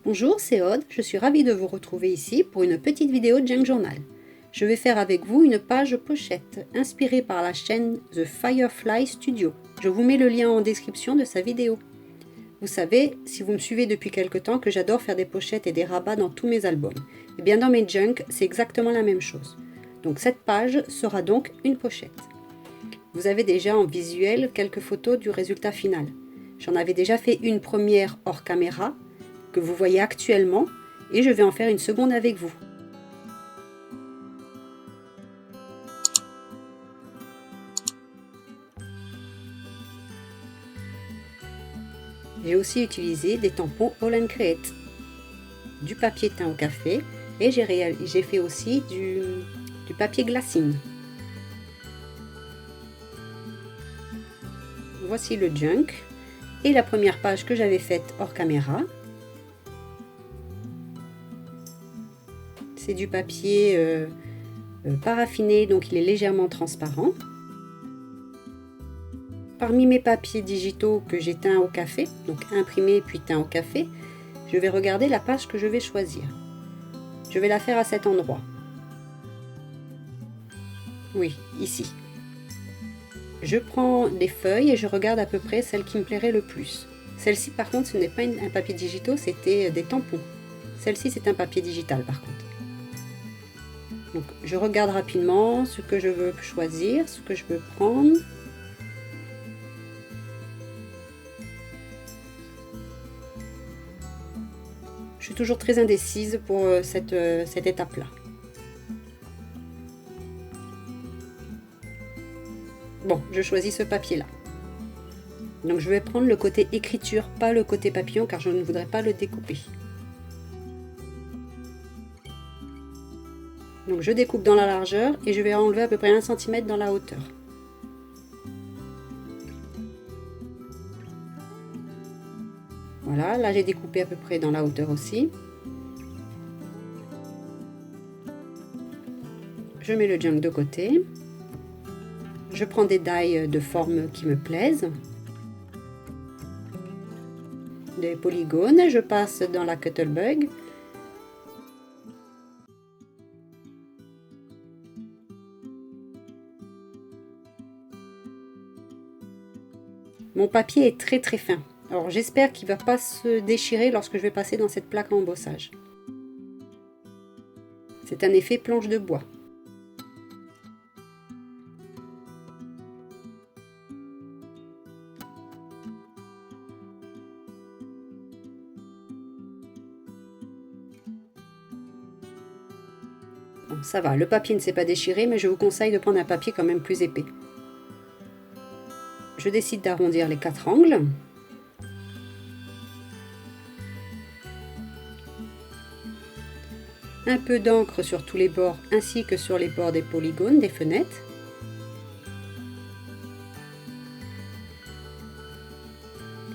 Bonjour, c'est Aude, je suis ravie de vous retrouver ici pour une petite vidéo de Junk Journal. Je vais faire avec vous une page pochette inspirée par la chaîne The Firefly Studio. Je vous mets le lien en description de sa vidéo. Vous savez, si vous me suivez depuis quelque temps, que j'adore faire des pochettes et des rabats dans tous mes albums. Et bien dans mes junk, c'est exactement la même chose. Donc cette page sera donc une pochette. Vous avez déjà en visuel quelques photos du résultat final. J'en avais déjà fait une première hors caméra, que vous voyez actuellement, et je vais en faire une seconde avec vous. J'ai aussi utilisé des tampons All & Create, du papier teint au café, et j'ai fait aussi du papier glacine. Voici le junk et la première page que j'avais faite hors caméra. C'est du papier paraffiné, donc il est légèrement transparent. Parmi mes papiers digitaux que j'ai teints au café, donc imprimés puis teints au café, je vais regarder la page que je vais choisir. Je vais la faire à cet endroit. Oui, ici. Je prends des feuilles et je regarde à peu près celle qui me plairait le plus. Celle-ci par contre ce n'est pas un papier digital, c'était des tampons. Celle-ci c'est un papier digital par contre. Donc je regarde rapidement ce que je veux choisir, ce que je veux prendre. Je suis toujours très indécise pour cette étape-là. Bon, je choisis ce papier-là. Donc je vais prendre le côté écriture, pas le côté papillon, car je ne voudrais pas le découper. Donc je découpe dans la largeur et je vais enlever à peu près 1 cm dans la hauteur. Voilà, là j'ai découpé à peu près dans la hauteur aussi. Je mets le junk de côté. Je prends des die de forme qui me plaisent. Des polygones, je passe dans la Cuttlebug. Mon papier est très très fin. Alors j'espère qu'il ne va pas se déchirer lorsque je vais passer dans cette plaque à embossage. C'est un effet planche de bois. Bon, ça va, le papier ne s'est pas déchiré, mais je vous conseille de prendre un papier quand même plus épais. Je décide d'arrondir les 4 angles. Un peu d'encre sur tous les bords ainsi que sur les bords des polygones des fenêtres.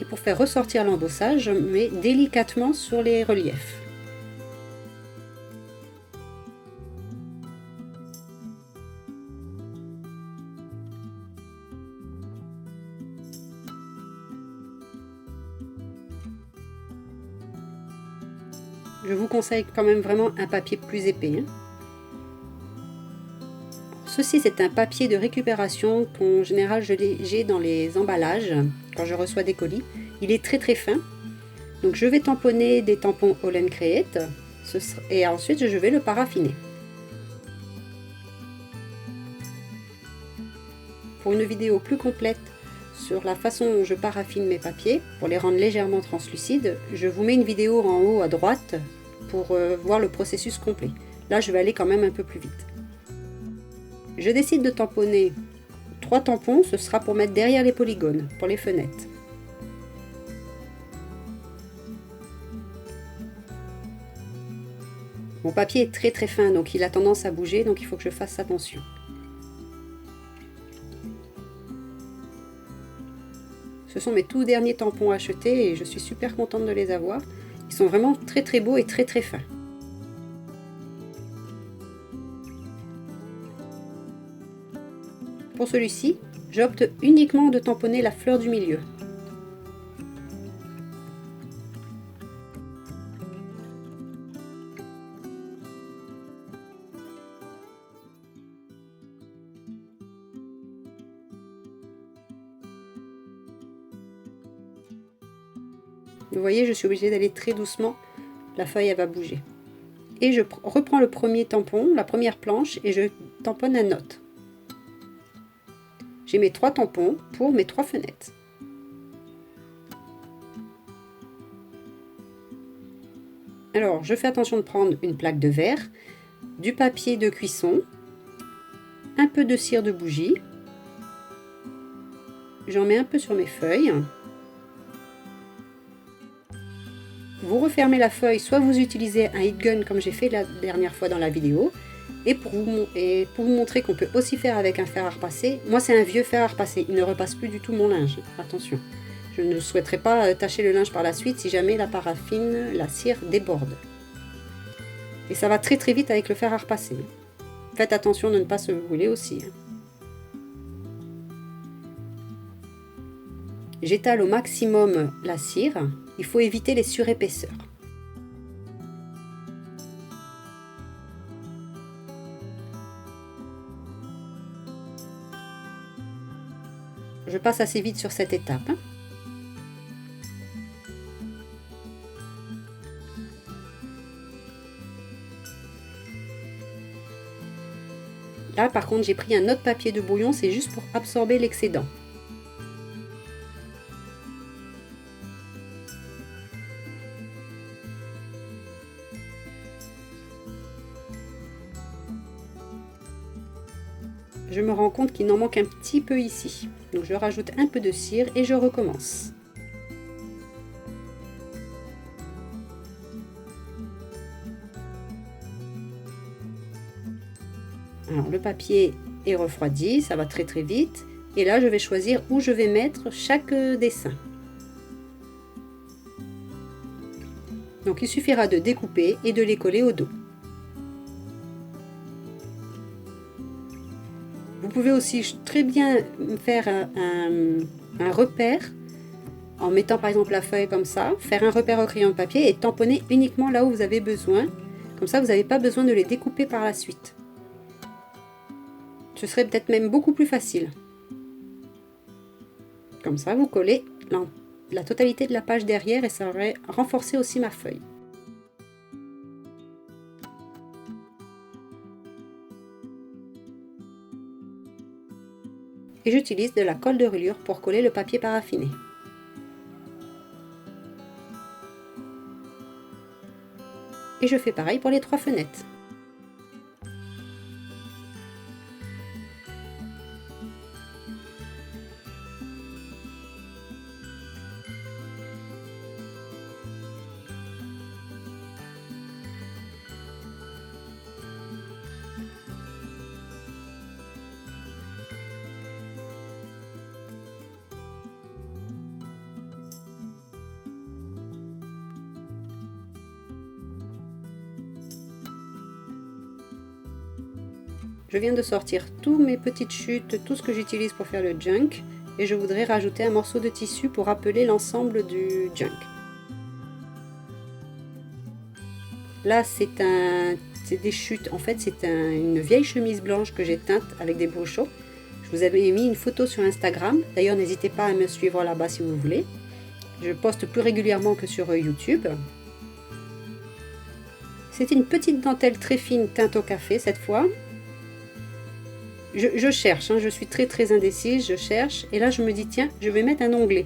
Et pour faire ressortir l'embossage, je mets délicatement sur les reliefs. Je vous conseille quand même vraiment un papier plus épais. Ceci c'est un papier de récupération qu'en général j'ai dans les emballages quand je reçois des colis. Il est très très fin. Donc je vais tamponner des tampons All & Create et ensuite je vais le paraffiner. Pour une vidéo plus complète sur la façon dont je paraffine mes papiers, pour les rendre légèrement translucides, je vous mets une vidéo en haut à droite pour voir le processus complet. Là, je vais aller quand même un peu plus vite. Je décide de tamponner 3 tampons, ce sera pour mettre derrière les polygones, pour les fenêtres. Mon papier est très très fin, donc il a tendance à bouger, donc il faut que je fasse attention. Ce sont mes tout derniers tampons achetés et je suis super contente de les avoir. Ils sont vraiment très très beaux et très très fins. Pour celui-ci, j'opte uniquement de tamponner la fleur du milieu. Vous voyez, je suis obligée d'aller très doucement, la feuille elle va bouger. Et je reprends le premier tampon, la première planche, et je tamponne un note. J'ai mes 3 tampons pour mes 3 fenêtres. Alors, je fais attention de prendre une plaque de verre, du papier de cuisson, un peu de cire de bougie. J'en mets un peu sur mes feuilles. Vous refermez la feuille, soit vous utilisez un heat gun comme j'ai fait la dernière fois dans la vidéo. Et pour vous montrer qu'on peut aussi faire avec un fer à repasser, moi c'est un vieux fer à repasser, il ne repasse plus du tout mon linge, attention. Je ne souhaiterais pas tacher le linge par la suite si jamais la paraffine, la cire déborde. Et ça va très vite avec le fer à repasser. Faites attention de ne pas se brûler aussi. J'étale au maximum la cire, il faut éviter les surépaisseurs. Je passe assez vite sur cette étape. Là par contre j'ai pris un autre papier de brouillon, c'est juste pour absorber l'excédent. Je me rends compte qu'il en manque un petit peu ici. Donc je rajoute un peu de cire et je recommence. Alors le papier est refroidi, ça va très vite. Et là je vais choisir où je vais mettre chaque dessin. Donc il suffira de découper et de les coller au dos. Vous pouvez aussi très bien faire un repère en mettant par exemple la feuille comme ça, faire un repère au crayon de papier et tamponner uniquement là où vous avez besoin. Comme ça vous n'avez pas besoin de les découper par la suite. Ce serait peut-être même beaucoup plus facile. Comme ça vous collez la totalité de la page derrière et ça aurait renforcé aussi ma feuille. Et j'utilise de la colle de reliure pour coller le papier paraffiné. Et je fais pareil pour les 3 fenêtres. Je viens de sortir toutes mes petites chutes, tout ce que j'utilise pour faire le junk, et je voudrais rajouter un morceau de tissu pour rappeler l'ensemble du junk. Là c'est des chutes, en fait c'est une vieille chemise blanche que j'ai teinte avec des brochaux. Je vous avais mis une photo sur Instagram, d'ailleurs n'hésitez pas à me suivre là-bas si vous voulez. Je poste plus régulièrement que sur YouTube. C'est une petite dentelle très fine teinte au café cette fois. Je cherche, je suis très indécise, je cherche et là je me dis tiens, je vais mettre un onglet.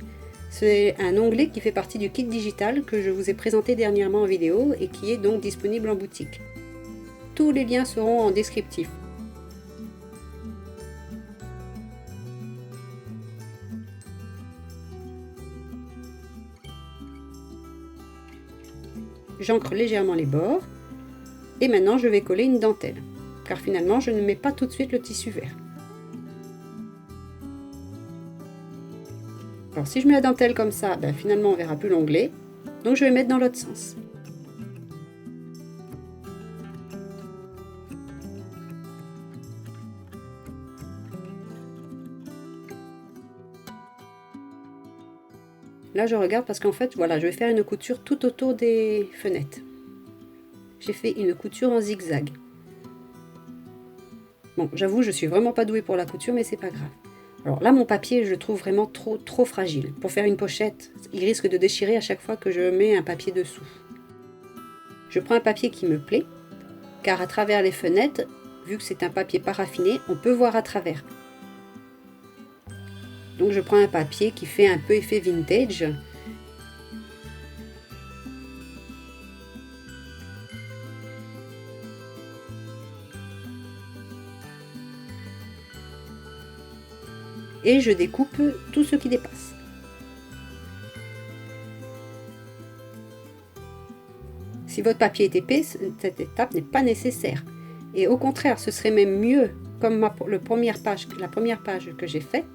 C'est un onglet qui fait partie du kit digital que je vous ai présenté dernièrement en vidéo et qui est donc disponible en boutique. Tous les liens seront en descriptif. J'encre légèrement les bords et maintenant je vais coller une dentelle. Car finalement je ne mets pas tout de suite le tissu vert. Alors si je mets la dentelle comme ça, finalement on ne verra plus l'onglet, donc je vais mettre dans l'autre sens. Là je regarde parce qu'en fait voilà, je vais faire une couture tout autour des fenêtres. J'ai fait une couture en zigzag. Bon, j'avoue, je suis vraiment pas douée pour la couture, mais c'est pas grave. Alors là, mon papier, je le trouve vraiment trop fragile. Pour faire une pochette, il risque de déchirer à chaque fois que je mets un papier dessous. Je prends un papier qui me plaît, car à travers les fenêtres, vu que c'est un papier paraffiné, on peut voir à travers. Donc je prends un papier qui fait un peu effet vintage. Et je découpe tout ce qui dépasse. Si votre papier est épais, cette étape n'est pas nécessaire. Et au contraire, ce serait même mieux, comme la première page que j'ai faite,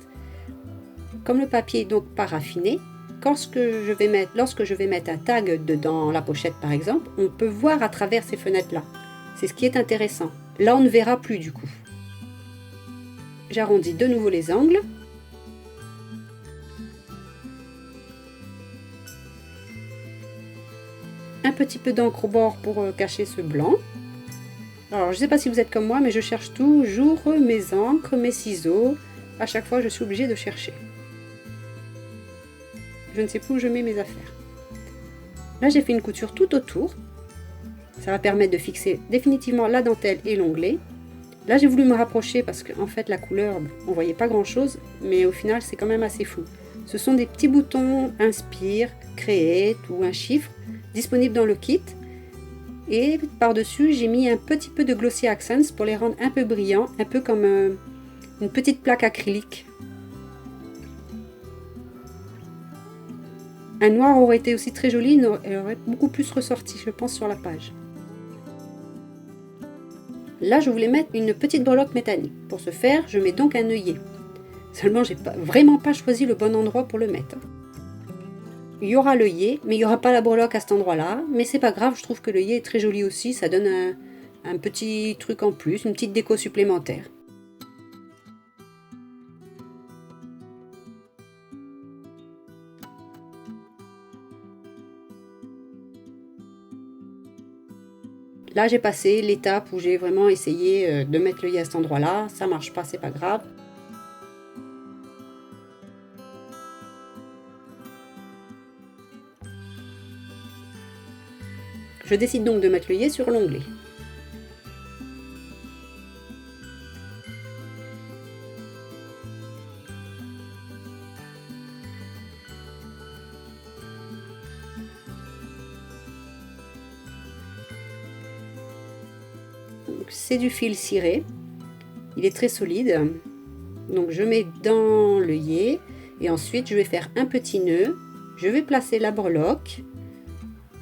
comme le papier est donc paraffiné, lorsque je vais mettre un tag dans la pochette par exemple, on peut voir à travers ces fenêtres-là. C'est ce qui est intéressant. Là, on ne verra plus du coup. J'arrondis de nouveau les angles. Un petit peu d'encre au bord pour cacher ce blanc. Alors, je ne sais pas si vous êtes comme moi, mais je cherche toujours mes encres, mes ciseaux. À chaque fois, je suis obligée de chercher. Je ne sais plus où je mets mes affaires. Là, j'ai fait une couture tout autour. Ça va permettre de fixer définitivement la dentelle et l'onglet. Là, j'ai voulu me rapprocher parce qu'en fait, la couleur, on voyait pas grand-chose, mais au final, c'est quand même assez flou. Ce sont des petits boutons Inspire, Create ou un chiffre disponibles dans le kit. Et par-dessus, j'ai mis un petit peu de Glossy Accents pour les rendre un peu brillants, un peu comme une petite plaque acrylique. Un noir aurait été aussi très joli, elle aurait beaucoup plus ressorti, je pense, sur la page. Là, je voulais mettre une petite breloque métallique. Pour ce faire, je mets donc un œillet. Seulement, j'ai vraiment pas choisi le bon endroit pour le mettre. Il y aura l'œillet, mais il n'y aura pas la breloque à cet endroit-là. Mais c'est pas grave, je trouve que l'œillet est très joli aussi. Ça donne un petit truc en plus, une petite déco supplémentaire. Là, j'ai passé l'étape où j'ai vraiment essayé de mettre l'œillet à cet endroit-là. Ça marche pas, c'est pas grave. Je décide donc de mettre l'œillet sur l'onglet. C'est du fil ciré, il est très solide, donc je mets dans l'œillet et ensuite je vais faire un petit nœud, je vais placer la breloque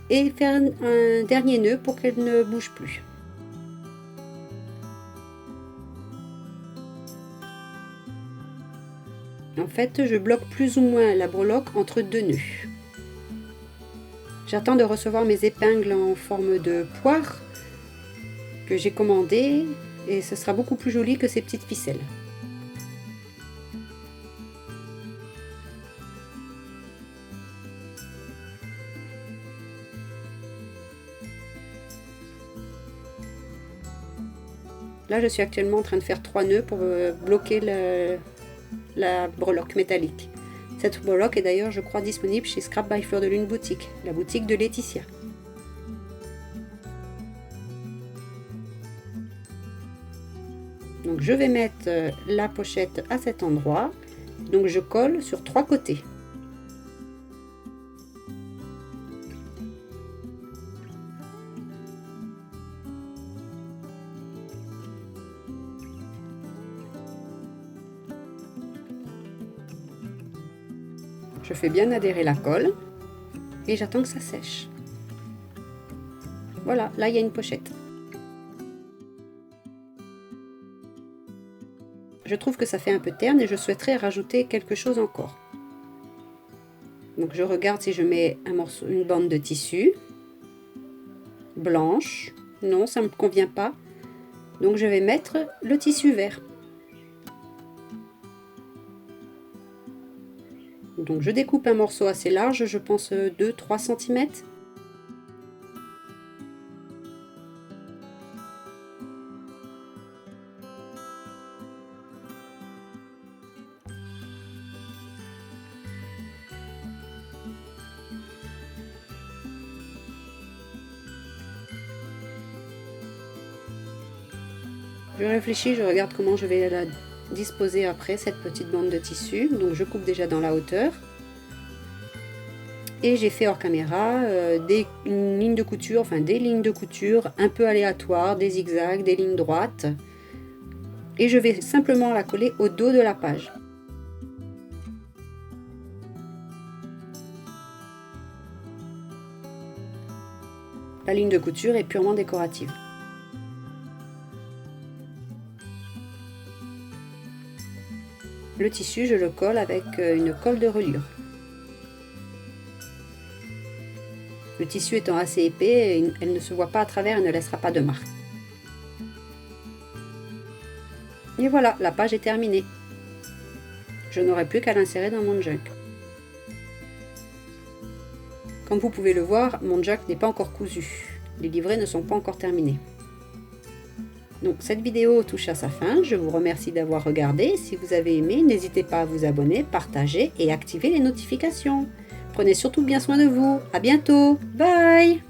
et faire un dernier nœud pour qu'elle ne bouge plus. En fait, je bloque plus ou moins la breloque entre deux nœuds. J'attends de recevoir mes épingles en forme de poire que j'ai commandé et ce sera beaucoup plus joli que ces petites ficelles. Là, je suis actuellement en train de faire 3 nœuds pour bloquer la breloque métallique. Cette breloque est d'ailleurs, je crois, disponible chez Scrap by Fleur de Lune Boutique, la boutique de Laetitia. Donc je vais mettre la pochette à cet endroit. Donc je colle sur 3 côtés. Je fais bien adhérer la colle et j'attends que ça sèche. Voilà, là il y a une pochette. Je trouve que ça fait un peu terne et je souhaiterais rajouter quelque chose encore. Donc je regarde si je mets une bande de tissu blanche. Non, ça ne me convient pas. Donc je vais mettre le tissu vert. Donc je découpe un morceau assez large, je pense 2-3 cm. Je réfléchis, je regarde comment je vais la disposer après cette petite bande de tissu. Donc je coupe déjà dans la hauteur. Et j'ai fait hors caméra une ligne de couture, enfin des lignes de couture un peu aléatoires, des zigzags, des lignes droites. Et je vais simplement la coller au dos de la page. La ligne de couture est purement décorative. Le tissu, je le colle avec une colle de reliure. Le tissu étant assez épais, elle ne se voit pas à travers et ne laissera pas de marque. Et voilà, la page est terminée. Je n'aurai plus qu'à l'insérer dans mon junk. Comme vous pouvez le voir, mon junk n'est pas encore cousu. Les livrets ne sont pas encore terminés. Donc cette vidéo touche à sa fin. Je vous remercie d'avoir regardé. Si vous avez aimé, n'hésitez pas à vous abonner, partager et activer les notifications. Prenez surtout bien soin de vous. À bientôt. Bye!